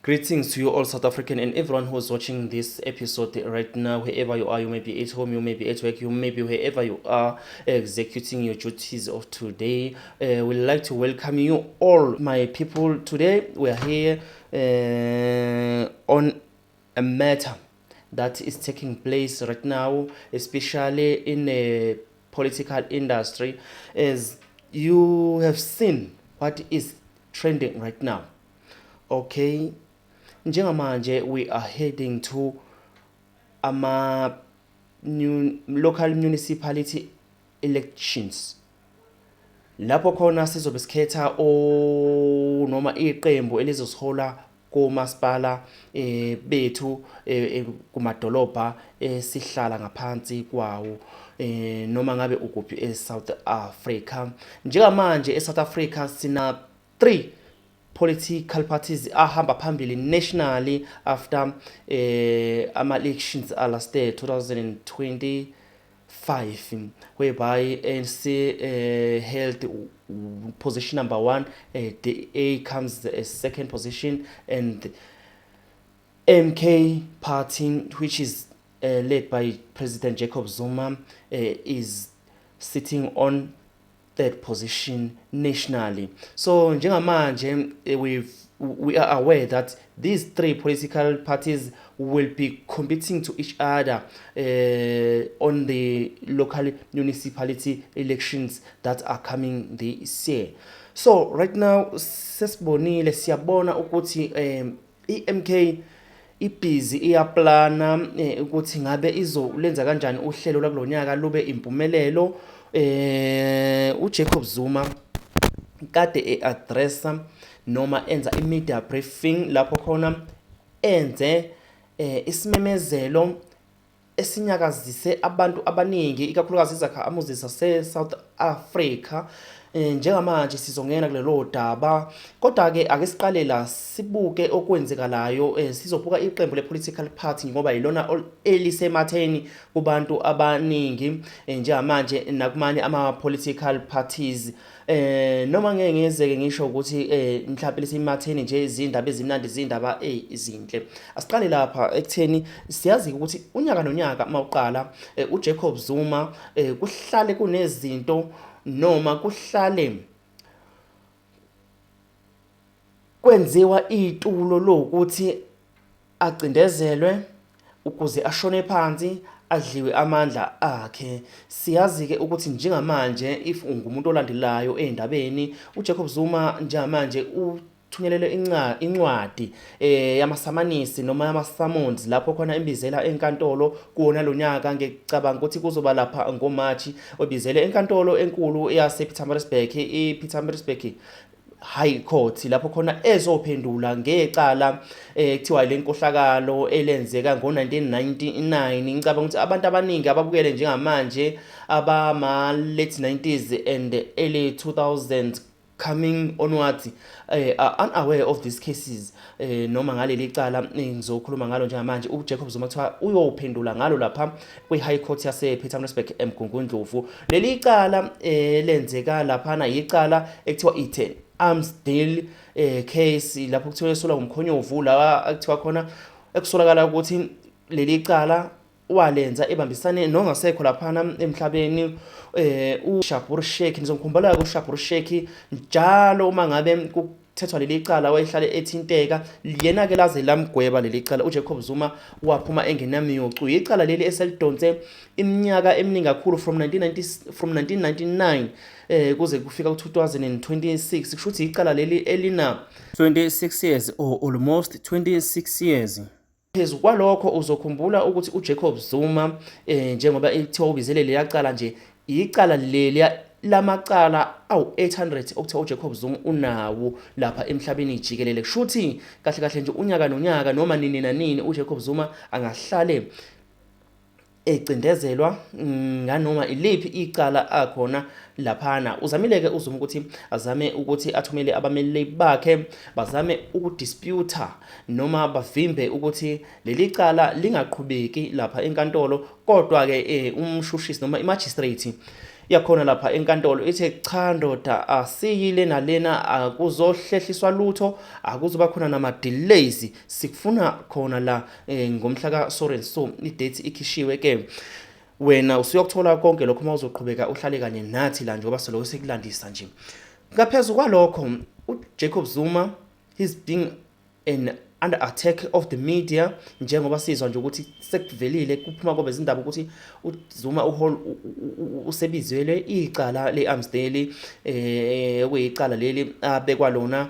Greetings to you all, South African, and everyone who's watching this episode right now, wherever you are. You may be at home, you may be at work, you may be wherever you are executing your duties of today. We'd like to welcome you all, my people. Today, we're here on a matter that is taking place right now, especially in the political industry, as you have seen what is trending right now. Okay, njengamanje we are heading to local municipality elections. Lapho khona sizobe sikhetha noma iqembu elizosihola komasipala bethu kumadolobha sihlala ngaphansi kwawo noma ngabe ukuphi eSouth Africa. Njengamanje eSouth Africa sina 3 political parties ahamba phambili nationally after ama-elections last year 2025, whereby ANC held position number 1, the A comes as second position, and MK party, which is led by President Jacob Zuma, is sitting on third position nationally. So njengamanje we are aware that these 3 political parties will be competing to each other on the local municipality elections that are coming this year. So right now sesibonile siyabona ukuthi iMK ibhizi iyaplana ukuthi ngabe izolenza kanjani uhlelo lwakulonyaka lube impumelelo. uJacob Zuma kade addressa noma enza i-media briefing lapho khona enze isimemezelo esinyakazise abantu abaningi, ikakhulukazi izakhamuzi zase-South Africa. Njengamanje sizongena kulelo daba, kodwa ke ake siqale la sibuke okwenzekalayo. Sizobuka iqembu le-political party ngoba yilona elisematheni kubantu abaningi njengamanje nakumanye ama-political parties. Noma ngeke ngezeke ngisho ukuthi mhlawumbe lesimatheni nje izindaba ezimnandi, izindaba izinhle. Asiqale lapha ekutheni siyazi ukuthi unyaka nonyaka mawuqala uJacob Zuma kuhlale kunezinto noma kuhlale kwenziwa itulo lokuthi acindezelwe ukuze ashone phansi, adliwe amandla akhe. Siyazi ke ukuthi njengamanje if ungumuntu olandelayo endabeni, uJacob Zuma njengamanje uthunyelele incwadi yamasamanisi noma yama-summons lapho khona embizela enkantolo kuwona lo nyaka. Ngicabanga ukuthi kuzoba lapha ngoMarch, obizele enkantolo enkulu yasePietermaritzburg, iPietermaritzburg High Court, lapho khona ezophendula ngecala kuthiwa lenkohlakalo elenzeka ngo-1999. Ngicabanga ukuthi abantu abaningi ababukele njengamanje abama-late 90s and early 2000s coming onwards are unaware of these cases. Noma ngaleli cala ngizokhuluma ngalo njengamanje, uJacob Zuma kuthiwa uyophendula ngalo lapha kwi-High Court yasePietermaritzburg eMgungundlovu. Leli cala lenzeka laphana yicala ekuthiwa i-10 arms deal case, lapho kuthiwa esolwa ngumkhonyovu, la akuthiwa khona ekusolakala ukuthi leli cala walenza ebambisane nongasekho laphana emhlabeni uShakur Sheikh. Nizomkhumbula uShakur Sheikh njalo uma ngabe kuthethwa leli cala wayehlale ethinteka, yena ke laze lamgweba leli cala. uJacob Zuma waphuma engenamiyocu. Icala leli eselidonse iminyaka eminingi kakhulu from 1999 kuze kufika ku-2026. kusho ukuthi icala leli elina 26 years or almost 26 years. Phezu kwalokho uzokhumbula ukuthi uJacob Zuma njengoba ethiwa ubizele leyacala nje, icala leli lamacala awu-800 okuthiwa uJacob Zuma unawo lapha emhlabeni jikelele. Kusho ukuthi kahle kahle nje unyaka nonyaka noma nini nanini uJacob Zuma angahlale ecindezelwa nganoma iliphi icala akhona laphana. Uzamile-ke uZuma ukuthi azame ukuthi athumele abameli bakhe bazame ukudisputa noma bavimbe ukuthi leli cala lingaqhubeki lapha enkantolo, kodwa-ke umshushisi noma imagistrate yakhona lapha enkantolo ithe cha ndoda asiyile nalena akuzohlehliswa lutho akuzoba khona nama delays sikufuna khona la ngomhla ka so and so idate ikhishiwe ke wena usuyokuthola konke lokho mawuzoqhubeka uhlale kanye nathi la njengoba solo sekulandisa nje ngaphezulu kwalokho uJacob Zuma he's being under attack of the media njengoba sizwa nje ukuthi sekuvelile kuphuma kobe izindaba ukuthi uZuma usebizwele icala leAmsdale okuyicala leli abekwa lona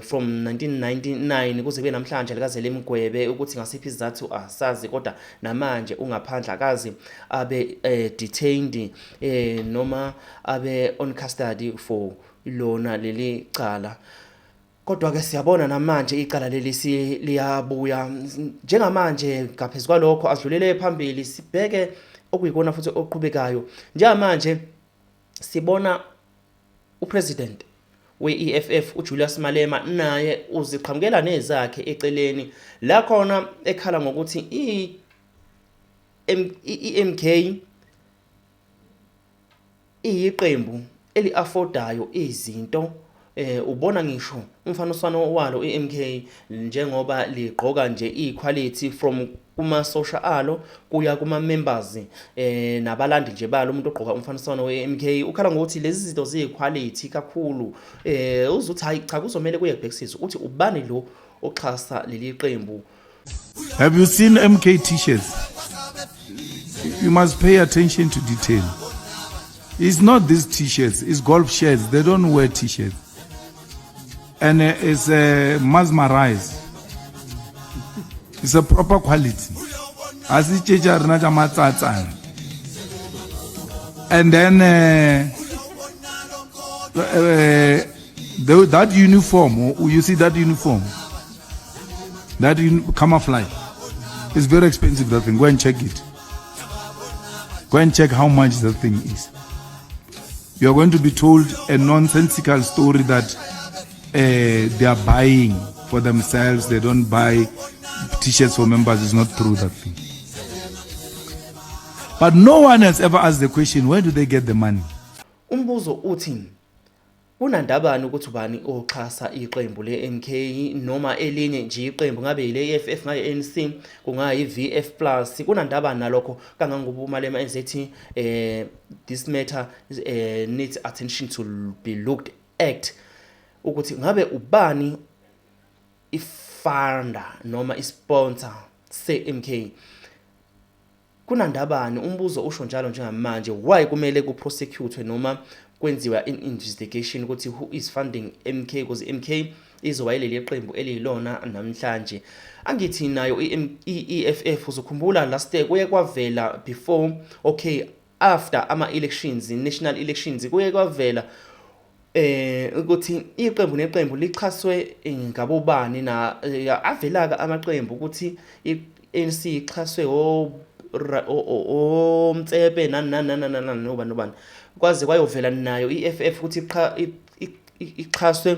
from 1999 kuze kube namhlanje likaze lemgwebe ukuthi ngasiphi izathu asazi kodwa namanje ungaphandla akazi abe detained noma abe on custody for lona leli cala. Kodwa ke siyabona namanje icala leli liyabuya njengamanje ngaphezulu kwalokho adlulele phambili sibheke okuyikona futhi oqhubekayo njengamanje sibona upresident we-EFF uJulius Malema naye uziqhamukela nezakhe eceleni la khona ekhala ngokuthi iMK iyiqembu eliaffordayo izinto ubona ngisho umfaniswano walo iMK njengoba ligqoka nje equality from kuma social alo kuya kuma members nabalandi nje balo umuntu ogqoka umfaniswano weMK ukhala ngokuthi lezi zinto ziyiquality kakhulu uzuthi hayi cha kuzomela kuye kubhekisisa ukuthi ubani lo oxhasa leli qembu. Have you seen MK t-shirts? You must pay attention to detail. It's not these t-shirts, it's golf shirts. They don't wear t-shirts. And it's mesmerized. It's a proper quality. And then that uniform, you see that uniform, that camouflage, it's very expensive, that thing. Go and check it. Go and check how much that thing is. You're going to be told a nonsensical story that they are buying for themselves. They don't buy t-shirts for members. It's not true, that thing. But no one has ever asked the question, where do they get the money? Umbuzo uthi kunandabani ukuthi ubani oxhasa iqembu leMK noma elinye nje iqembu ngabe ile EFF ngabe ANC kungayi VF+ kunandabani nalokho kangangoba uMalema ezethi this matter needs attention to be looked at ukuthi ngabe ubani ifounder noma isponsor seMK kunandabani. Umbuzo usho njalo njengamanje why kumele kuprosecute noma kwenziwa investigation ukuthi who is funding MK because MK izowayeleli iqembu elilona namhlanje angithi nayo iEFF uzokhumbula last year kuye kwavela before after ama elections national elections kuye kwavela ukuthi iqembu neqembu lichaswe ngabobani na avelaka amaqembu ukuthi iANC ixhaswe Mtsepe nobani kwaze kwayovela nayo iEFF ukuthi ixhaswe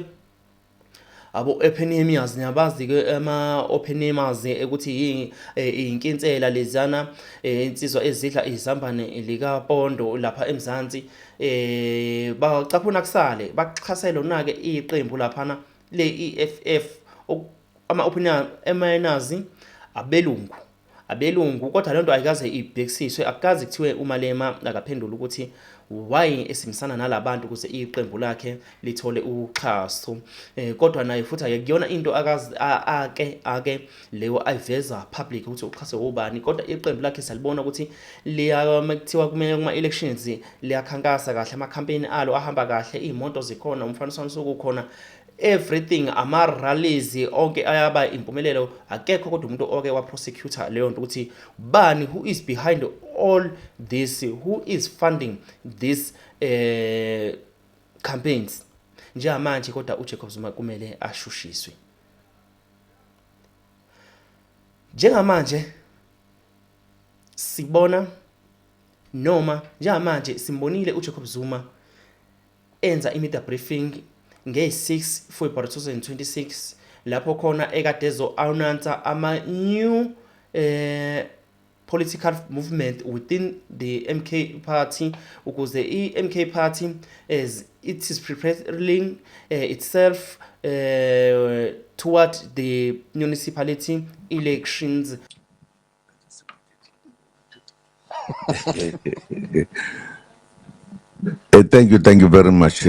abo eponymous nyabazi ke ama eponymous ukuthi inkinsela lezana insizwa ezidla izambane lika Pondo lapha eMzansi bacaphuna kusale baxhasela lona ke iqembu lapha le EFF ama eponymous abelungu kodwa lento ayikaze ibhekisiswe akazi kuthiwe uMalema akaphendula ukuthi why esimsana nalabantu kuze iqembu lakhe lithole uxhaso kodwa naye futhi akuyona into ake leyo ayiveza public ukuthi uxhaso ubani kodwa iqembu lakhe salibona ukuthi liyakuthiwa kumele kuma elections liyakhankasa kahle ama campaign alo ahamba kahle imoto zikhona umfaniswano sokukhona everything ama rallies onke ayaba impumelelo akekho kodwa umuntu oke wa prosecutor leyo nto ukuthi bani who is behind all this, who is funding this campaigns njengamanje kodwa uJacob Zuma kumele ashushiswe njengamanje sibona noma njengamanje simbonile uJacob Zuma enza imedia briefing nge-6 February 2026 lapho khona ekadezo announce ama new political movement within the MK party, ukuze i-MK party as it is preparing itself toward the municipality elections. Thank you very much,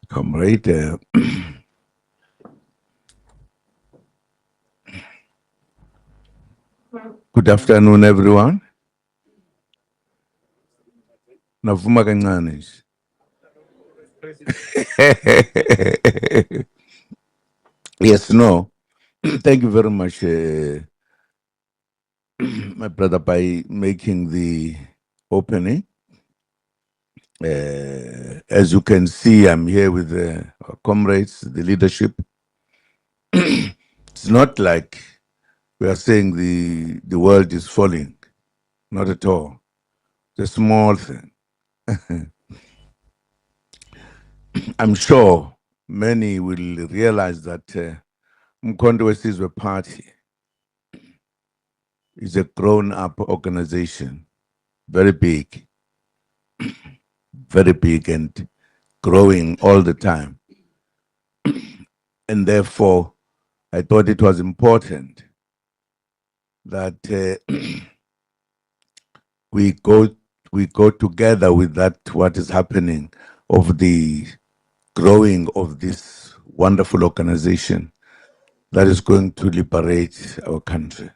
comrade. Good afternoon, everyone. Navuma kancane nje. Yes, no. Thank you very much, my brother, by making the opening. As you can see, I'm here with our comrades, the leadership. It's not like we are saying the world is falling. Not at all. It's a small thing. I'm sure many will realize that Mkhonto Wesizwe Party is a grown-up organization, very big and growing all the time. And therefore, I thought it was important that we go together with that, what is happening of the growing of this wonderful organization that is going to liberate our country.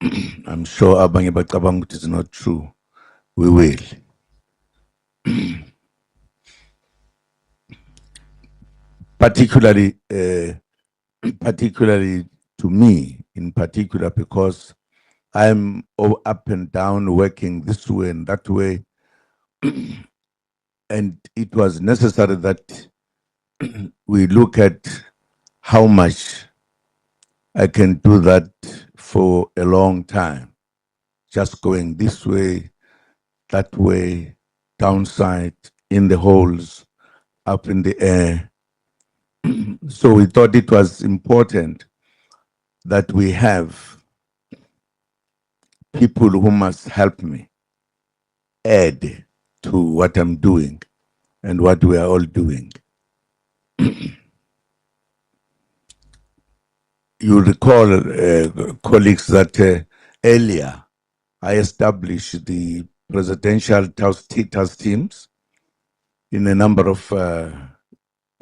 I'm sure abanye bacabanga ukuthi it's not true. We will. Particularly to me in particular, because I'm up and down working this way and that way. And it was necessary that we look at how much I can do that for a long time. Just going this way, that way, downside, in the holes, up in the air. So we thought it was important that we have people who must help me add to what I'm doing and what we are all doing. You recall, colleagues, that earlier I established the presidential task teams in a number of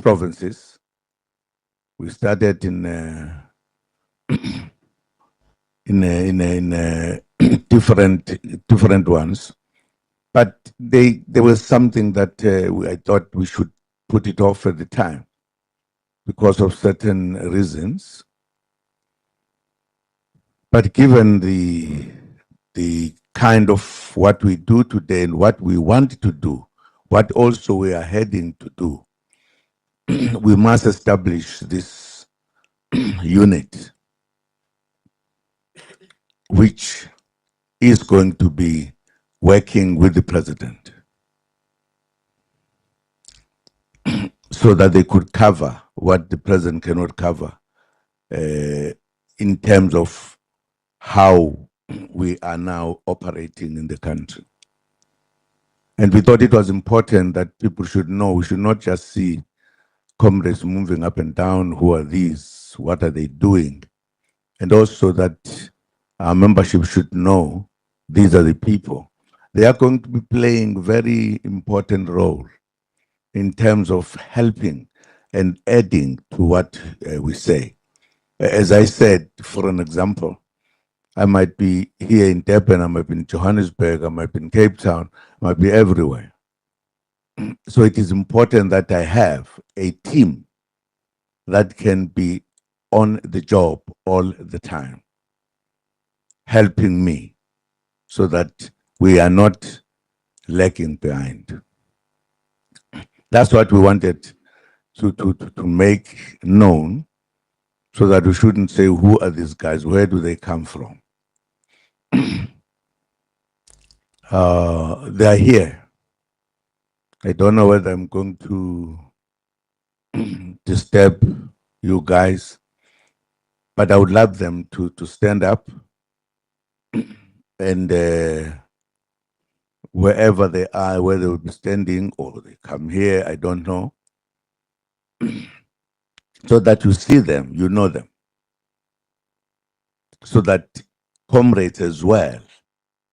provinces. We started in different ones, but there was something that I thought we should put it off at the time because of certain reasons. But given the kind of what we do today and what we want to do, what also we are heading to do, we must establish this unit, which is going to be working with the president so that they could cover what the president cannot cover in terms of how we are now operating in the country. And we thought it was important that people should know. We should not just see comrades moving up and down. Who are these? What are they doing? And also that our membership should know these are the people. They are going to be playing very important role in terms of helping and adding to what we say. As I said, for an example, I might be here in Durban, I might be in Johannesburg, I might be in Cape Town, I might be everywhere. So it is important that I have a team that can be on the job all the time, helping me so that we are not lagging behind. That's what we wanted to make known, so that we shouldn't say, who are these guys? Where do they come from? They are here. I don't know whether I'm going to disturb you guys, but I would love them to stand up and wherever they are, whether they will be standing or they come here, I don't know, so that you see them, you know them, so that comrades as well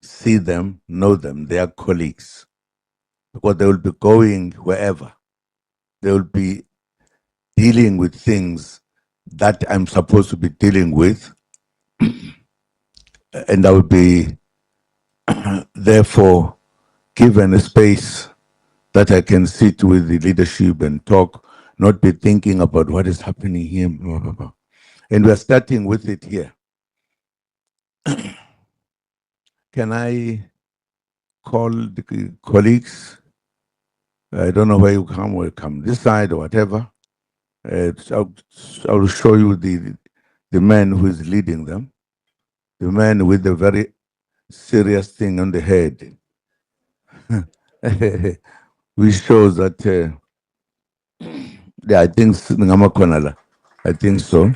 see them, know them, they are colleagues, because they will be going wherever. They will be dealing with things that I'm supposed to be dealing with, and I will be therefore given a space that I can sit with the leadership and talk, not be thinking about what is happening here. Blah, blah, blah. And we're starting with it here. Can I call the colleagues? I don't know where you come, or come this side or whatever. I'll show you the man who is leading them, the man with the very serious thing on the head. Which shows that, yeah, I think Ngamakonala. I think so.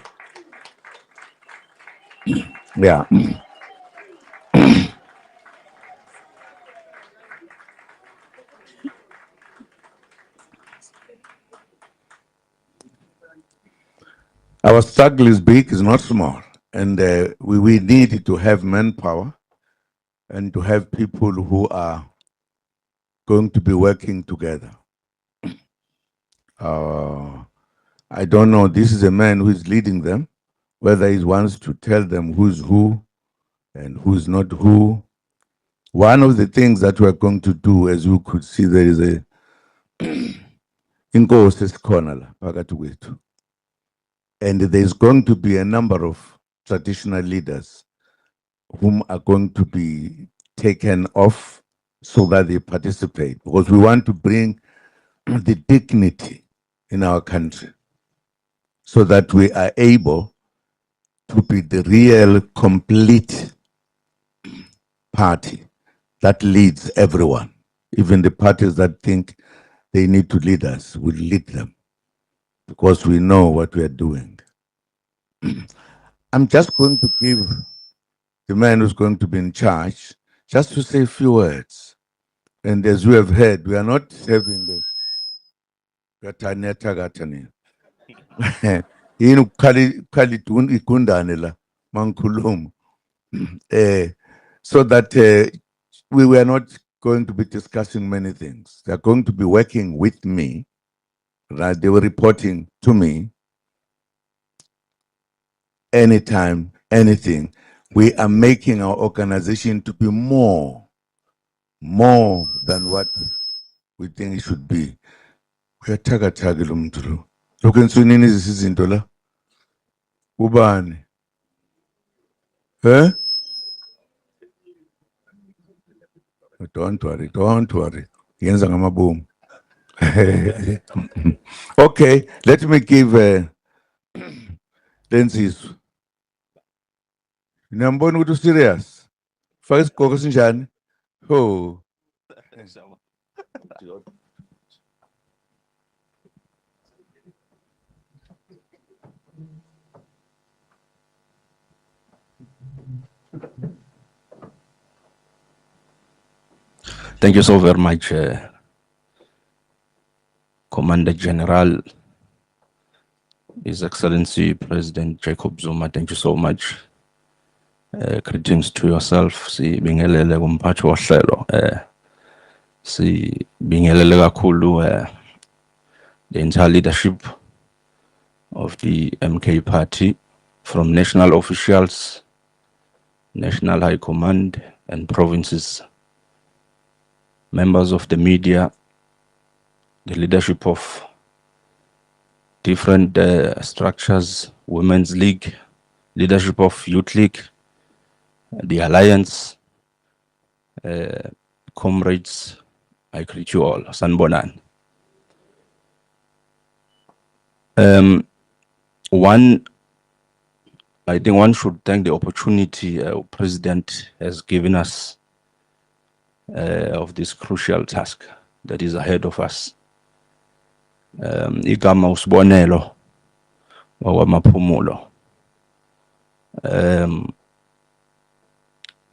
Yeah. Our struggle is big, it's not small. And we need to have manpower and to have people who are going to be working together. I don't know, this is a man who is leading them, whether he wants to tell them who's who and who's not who. One of the things that we're going to do, as you could see, there is a inkosi esikhona la phakathi kwethu. And there's going to be a number of traditional leaders whom are going to be taken off so that they participate, because we want to bring the dignity in our country so that we are able to be the real complete party that leads everyone. Even the parties that think they need to lead us will lead them, because we know what we are doing. I'm just going to give the man who's going to be in charge just to say a few words. And as you have heard, we are not having the Gataneta Gatani. So that we were not going to be discussing many things. They're going to be working with me, right? They were reporting to me anytime, anything. We are making our organization to be more than what we think it should be. Uyathagathaga lo muntu lo. Lokhu ensunini izinto la. Ubani? Don't worry. Yenza ngamabomu. Okay, let me give Lensi's. Niyambona ukuthi serious. Faka isigqoko esinjani? Oh. Thank you so very much, Commander General, His Excellency President Jacob Zuma. Thank you so much. Greetings to yourself. Si bingelele kumphathi wohlelo. Si bingelele kakhulu the entire leadership of the MK party, from national officials, National High Command, and provinces, members of the media, the leadership of different structures, Women's League, leadership of Youth League, the Alliance, comrades, I greet you all. Sanbonan. I think one should thank the opportunity President has given us of this crucial task that is ahead of us. Igama usibonelo wakwamaphumulo.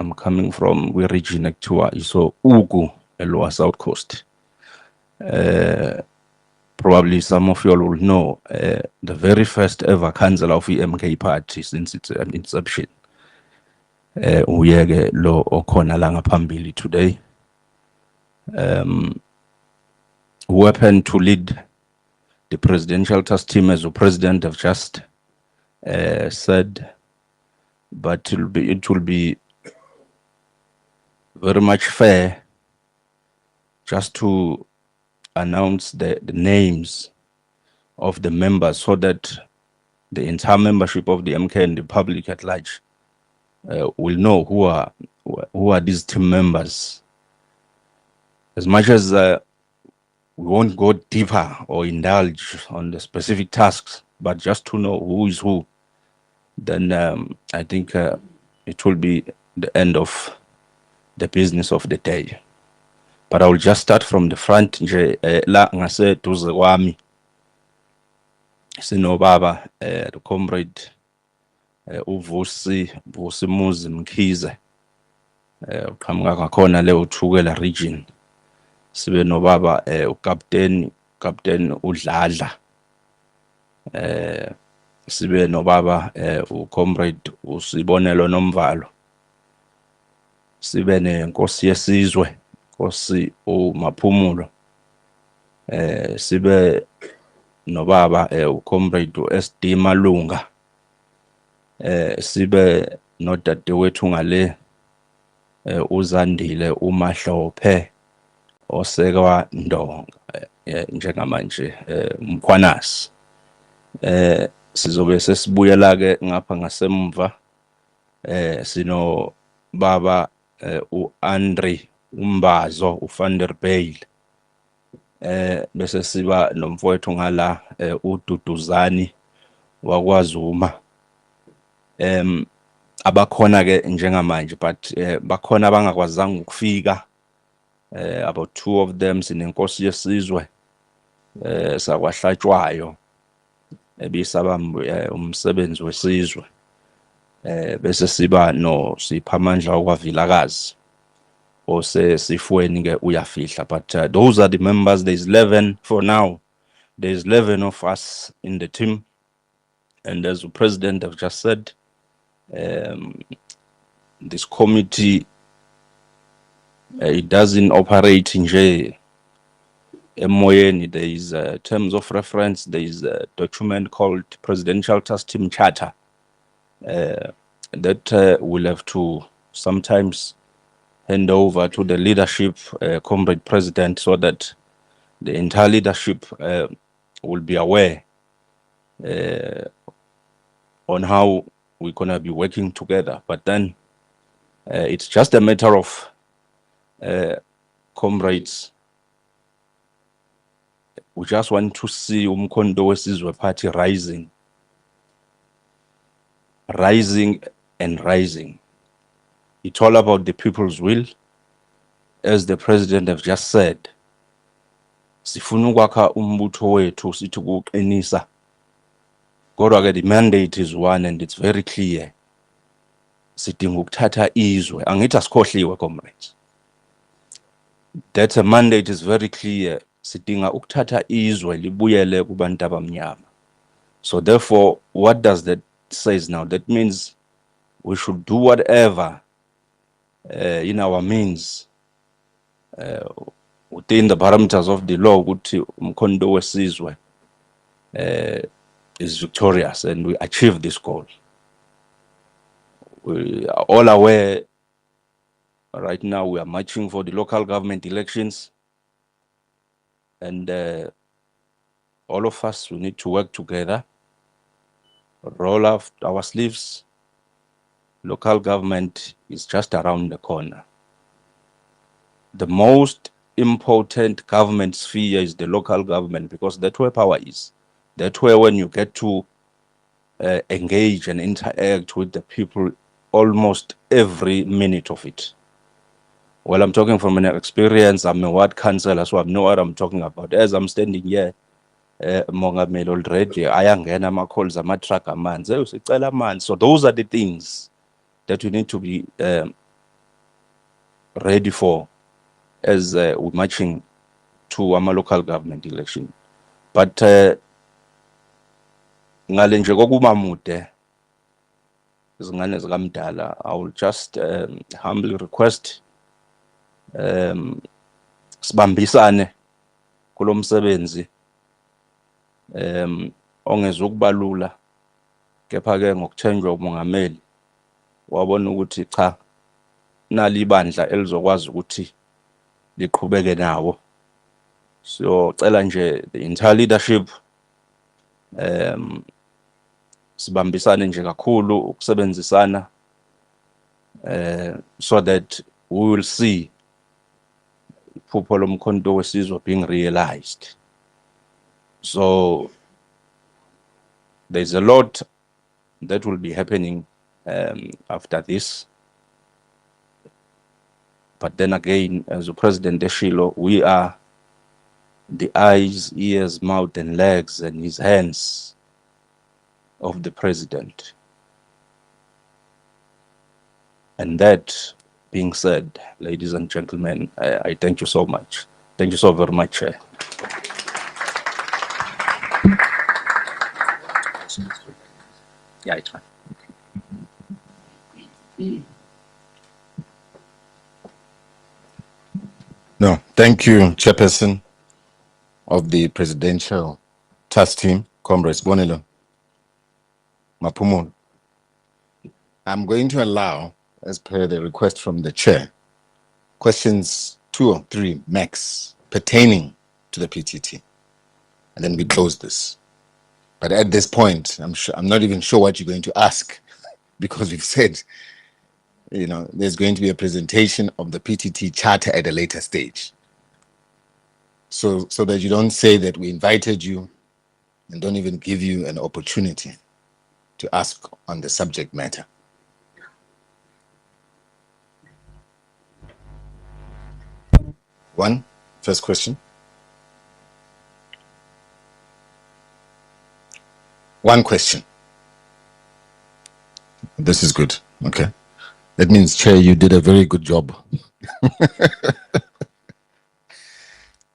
I'm coming from we region ekuthiwa iso Ugu eLower South Coast. Probably some of you all will know the very first ever councillor of the MK party since its inception. Uyeke lo okhona la ngaphambili today. Who happened to lead the presidential task team, as the president have just said, but it will be very much fair just to announce the names of the members so that the entire membership of the MK and the public at large will know who are these team members. As much as we won't go deeper or indulge on the specific tasks, but just to know who is who, then I think it will be the end of the business of the day. But I will just start from the front nje la ngase duze kwami sinobaba the comrade uVusi Muzi Mkhize uqhamuka ngakhona le uthukela region. Sibe nobaba uCaptain uDladla, sibe nobaba uComrade uSibonelo Nomvalo, sibe nenkosi yesizwe Nkosi uMaphumulo, sibe nobaba uComrade uSD Malunga, sibe nodadewethu ngale uZandile uMahlophe osekwa Ndonga njengamanje Mkhwanasi. Sizobe sesibuyela ke ngapha ngasemva sino baba uAndre Umbazo uVanderbilt, bese siba nomfowethu ngala uDuduzani wakwaZuma. Abakhona ke njengamanje but bakhona abangakwazanga ukufika, about 2 of them sinenkosi yesizwe sakwaHlatshwayo ebisaba umsebenzi wesizwe, bese siba no Siphamandla okwaVilakazi ose Sifweni ke uyafihla. But those are the members. There's 11 for now. There's 11 of us in the team, and as the president have just said, this committee it doesn't operate in emoyeni. There is terms of reference. There is a document called Presidential Task Team Charter that we'll have to sometimes hand over to the leadership, comrade president, so that the entire leadership will be aware on how we're gonna be working together. But then it's just a matter of comrades. We just want to see Umkhonto Wesizwe Party rising and rising. It's all about the people's will. As the president have just said, sifuna ukwakha umbutho wethu sithi ukuqinisa. Kodwa ke the mandate is one and it's very clear. Sidinga ukuthatha izwe. Angithi asikhohliwe comrades. That a mandate is very clear. Sidinga ukuthatha izwe libuyele kubantu abamnyama. So therefore, what does that says now? That means we should do whatever in our means within the parameters of the law ukuthi Umkhonto Wesizwe is victorious and we achieve this goal. We are all aware right now we are marching for the local government elections, and all of us, we need to work together, roll up our sleeves. Local government is just around the corner. The most important government sphere is the local government, because that's where power is. That's where when you get to engage and interact with the people almost every minute of it. Well, I'm talking from an experience. I'm a ward councillor, so I know what I'm talking about. As I'm standing here, Mongameli already, ayangena ama-calls ama-truck amanzi, ayosicela amanzi. So those are the things that we need to be ready for as we're marching to our local government election. But ngale nje kokuma mude izingane zikaMdala, I will just humbly request sibambisane kulomsebenzi ongezukubalula, kepha ke ngokuthenjwa umongameli wabona ukuthi cha nali ibandla elizokwazi ukuthi liqhubeke nawo. So cela nje the entire leadership sibambisane nje kakhulu ukusebenzisana so that we will see iphupho lomkhonto wesizwe being realized. So there's a lot that will be happening after this. But then again, as the President Eshilo, we are the eyes, ears, mouth, and legs, and his hands of the President. And that being said, ladies and gentlemen, I thank you so much. Thank you so very much, Chair. Yeah, it's fine. No, thank you, Chairperson of the Presidential Task Team, Comrade Bonelo Mapumun. I'm going to allow, as per the request from the Chair, questions 2 or 3 max pertaining to the PTT, and then we close this. But at this point, I'm not even sure what you're going to ask, because we've said, you know, there's going to be a presentation of the PTT charter at a later stage. So that you don't say that we invited you and don't even give you an opportunity to ask on the subject matter. First question. One question. This is good. Okay. That means, Chair, you did a very good job.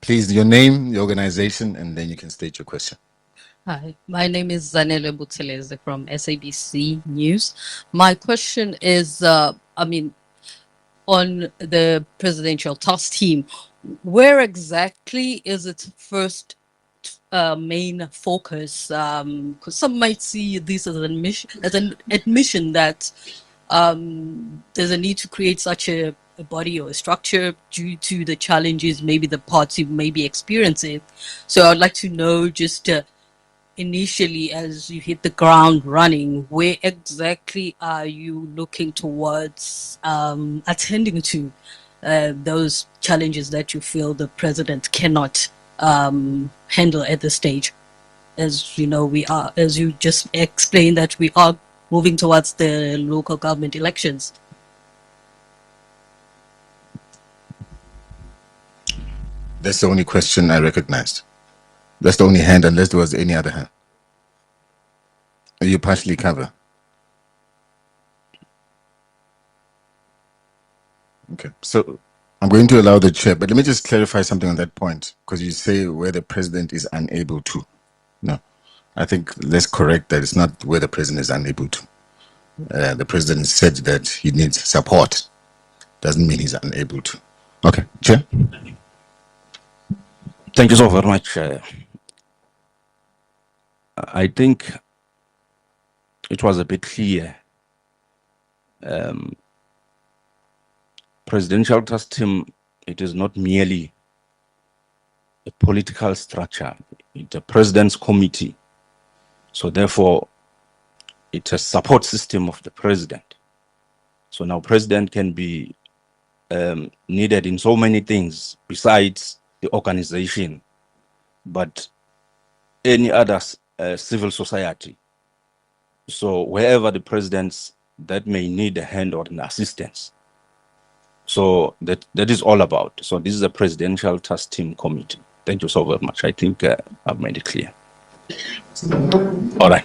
Please, your name, your organization, and then you can state your question. Hi, my name is Zanele Butheleze from SABC News. My question is, on the presidential task team, where exactly is its first main focus? Because some might see this as an admission that there's a need to create such a body or a structure due to the challenges maybe the party may be experiencing. So I'd like to know just initially, as you hit the ground running, where exactly are you looking towards attending to those challenges that you feel the president cannot handle at this stage? As you know, as you just explained, that we are moving towards the local government elections. That's the only question I recognized. That's the only hand, unless there was any other hand. You partially cover. Okay, so I'm going to allow the Chair, but let me just clarify something on that point, because you say where the president is unable to. No, I think let's correct that. It's not where the president is unable to. The president said that he needs support. Doesn't mean he's unable to. Okay, Chair. Thank you so very much. I think it was a bit clear. Presidential Task Team, it is not merely a political structure. It's a president's committee. So therefore, it's a support system of the president. So now president can be needed in so many things besides the organization, but any other civil society. So wherever the presidents that may need a hand or an assistance. So that is all about. So this is a presidential task team committee. Thank you so very much. I think I've made it clear. All right.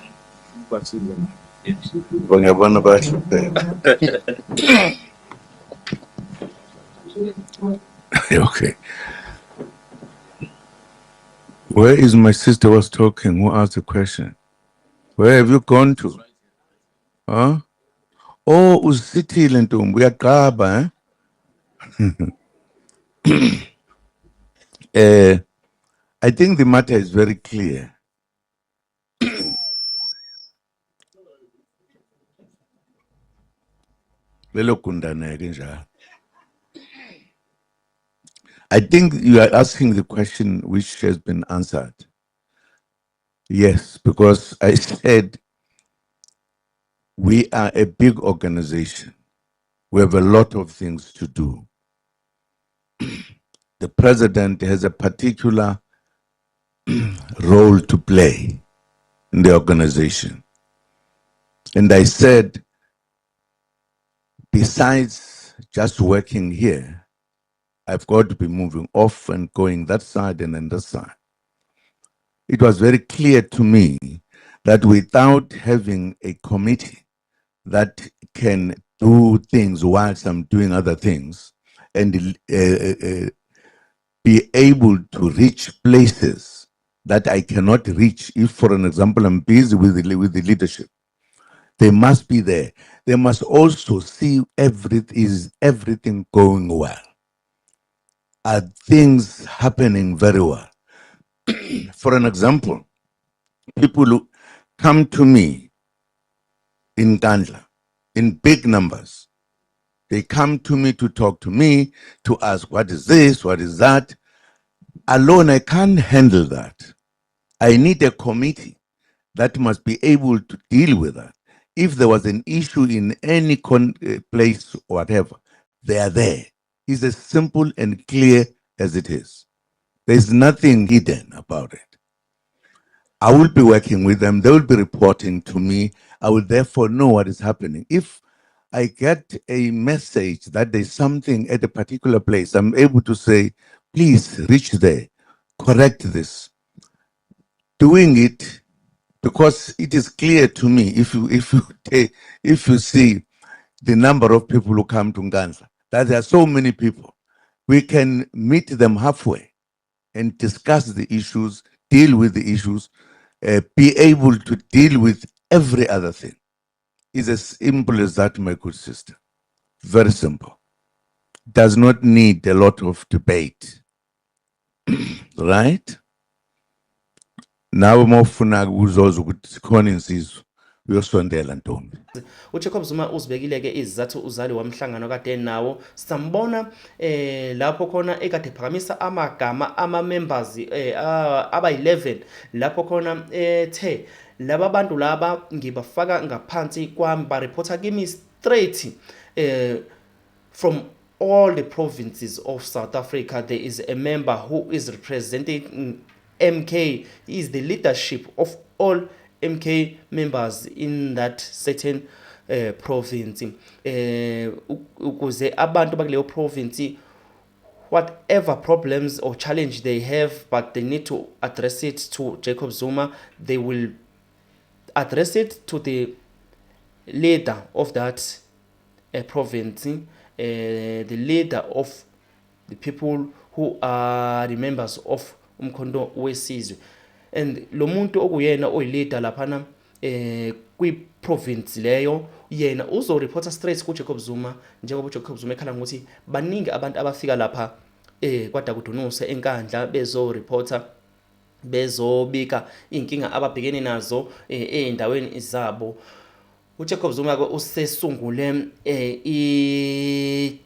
Okay. Where is my sister was talking? Who asked the question? Where have you gone to? Huh? Oh, usithile ntombi uyaqaba, eh? I think the matter is very clear. Lelokundaneke njalo. I think you are asking the question which has been answered. Yes, because I said we are a big organization. We have a lot of things to do. The president has a particular role to play in the organization. And I said, besides just working here, I've got to be moving off and going that side and then this side. It was very clear to me that without having a committee that can do things whilst I'm doing other things and be able to reach places that I cannot reach, if, for an example, I'm busy with the leadership, they must be there. They must also see everything going well. Are things happening very well? For an example, people who come to me in Kandla in big numbers. They come to me to talk to me, to ask, what is this, what is that? Alone, I can't handle that. I need a committee that must be able to deal with that. If there was an issue in any place or whatever, they are there. It's as simple and clear as it is. There's nothing hidden about it. I will be working with them. They will be reporting to me. I will therefore know what is happening. If I get a message that there's something at a particular place, I'm able to say, please reach there, correct this. Doing it because it is clear to me, if you see the number of people who come to Nganza, that there are so many people, we can meet them halfway and discuss the issues, deal with the issues, be able to deal with every other thing. It's as simple as that, my good sister. Very simple. Does not need a lot of debate. Right? Now mawufuna ukuzoza ukuthi sikhona insizwe uyosondela ntombi. uJacob Zuma uzibekile ke izathu uzali wamhlangano kade nawo sambona lapho khona ekade phakamisa amagama ama members aba 11 lapho khona ethe laba bantu laba ngibafaka ngaphansi kwami ba reporter kimi straight from all the provinces of South Africa. There is a member who is representing MK. He is the leadership of all MK members in that certain province. Ukuze abantu bakuleyo province, whatever problems or challenge they have, but they need to address it to Jacob Zuma, they will address it to the leader of that province, the leader of the people who are the members of umkhondo wesizwe. And lo muntu okuyena oyilida laphana kwi-province leyo yena uzo-reporta straight ku-Jacob Zuma, njengoba uJacob Zuma ekhala ngokuthi baningi abantu abafika lapha kwaDakudunuse eNkandla bezo-reporta, bezobika inkinga ababhekene nazo ey'ndaweni zabo. uJacob Zuma ke usesungule i-team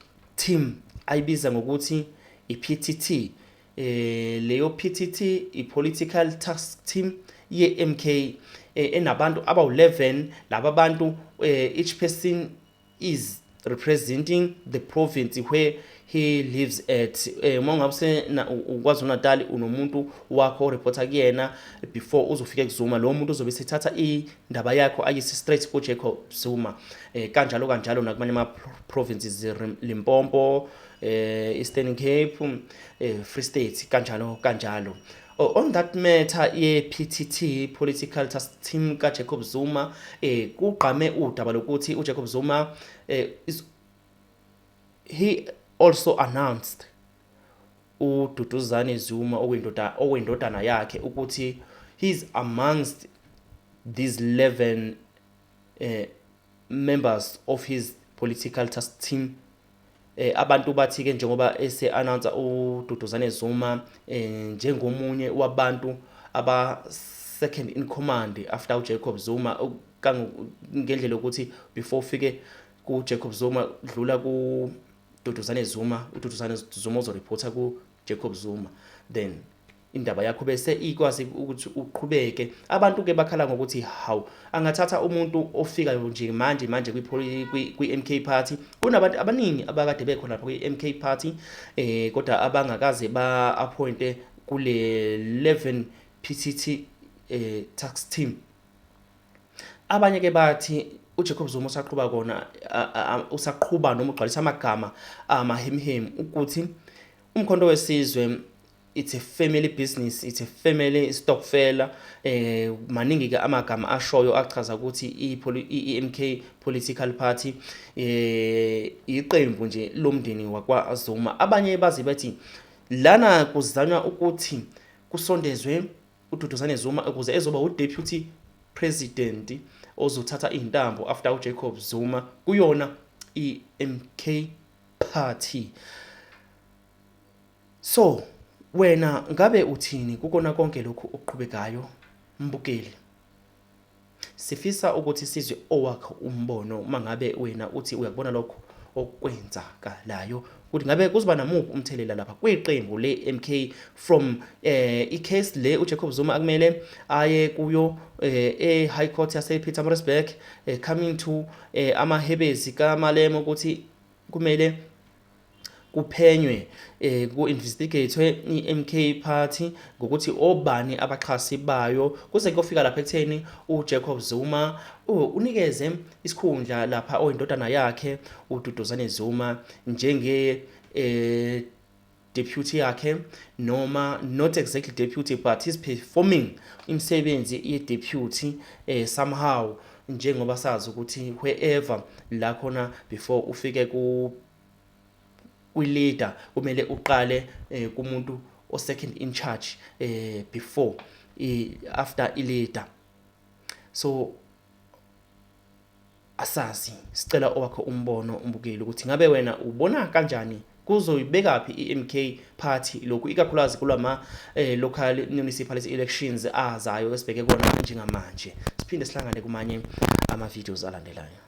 ayibiza ngokuthi i-PTT. Leyo PTT i-Political Task Team ye-MK enabantu aba-11. Laba bantu each person is representing the province where he lives at. Mawungabe uKwaZulu Natal unomuntu wakho oreporta kuyena before uzofika kuZuma, lo muntu uzobe sethatha indaba yakho ayise straight kuJacob Zuma. Kanjalo nakumanye ama provinces, Limpopo, Eastern Cape, Free State, kanjalo. On that matter ye-PTT, Political Task Team kaJacob Zuma, kugqame udaba lokuthi uJacob Zuma he also announced uDuduzane Zuma okuyindodana yakhe ukuthi he's amongst these 11 members of his political task team. Abantu bathi ke njengoba ese-announce uDuduzane Zuma njengomunye wabantu aba second in command after uJacob Zuma, ngendlela yokuthi before ufike kuJacob Zuma dlula kuDuduzane Zuma, uDuduzane Zuma uzoreporta kuJacob Zuma, then indaba yakho bese ikwazi ukuthi uqhubeke. Abantu ke bakhala ngokuthi hawu angathatha umuntu ofika nje manje kwi-MK party. Kunabantu abaningi abakade bekhona lapha kwi-MK party kodwa abangakaze ba-appointe kule 11 PTT tax team. Abanye ke bathi uJacob Zuma usaqhubha kona usaqhubha noma ugcwalisa amagama amahemhem ukuthi umkhonto wesizwe it's a family business, it's a family stokfela. Maningi ke amagama ashoyo achaza ukuthi i-MK political party iqembu nje lomndeni wakwaZuma. Abanye bazi bathi lana kuzanywa ukuthi kusondezwe uDuduzane Zuma ukuze ezoba uDeputy President ozothatha intambo after uJacob Zuma kuyona i-MK party. So wena ngabe uthini kukona konke lokhu okuqhubekayo mbukeli? Sifisa ukuthi sizwe owakho umbono mangabe wena uthi uyakubona lokho okwenzakalayo, ukuthi ngabe kuzoba namuphi umthelela lapha kweqembu le-MK from i-case le uJacob Zuma akumele aye kuyo e-High Court yase-Pietermaritzburg coming to amahebezi kaMalema ukuthi kumele kuphenywe ku-investigatwe i-MK party ngokuthi obani abaxhasi bayo, kuze kufika lapha ekutheni uJacob Zuma unikeze isikhundla lapha oyindodana yakhe uDuduzane Zuma njenge deputy yakhe, noma not exactly deputy but he's performing imisebenzi ye-deputy somehow, njengoba sazi ukuthi wherever la khona before ufike kwi-leader kumele uqale kumuntu o-second in charge before after i-leader. So asazi, sicela owakho umbono umbukeli ukuthi ngabe wena ubona kanjani kuzoyibekaphi i-MK party lokhu ikakhulukazi kulama local municipality elections azayo esibheke kona njengamanje. Siphinde sihlangane kumanye ama videos alandelayo.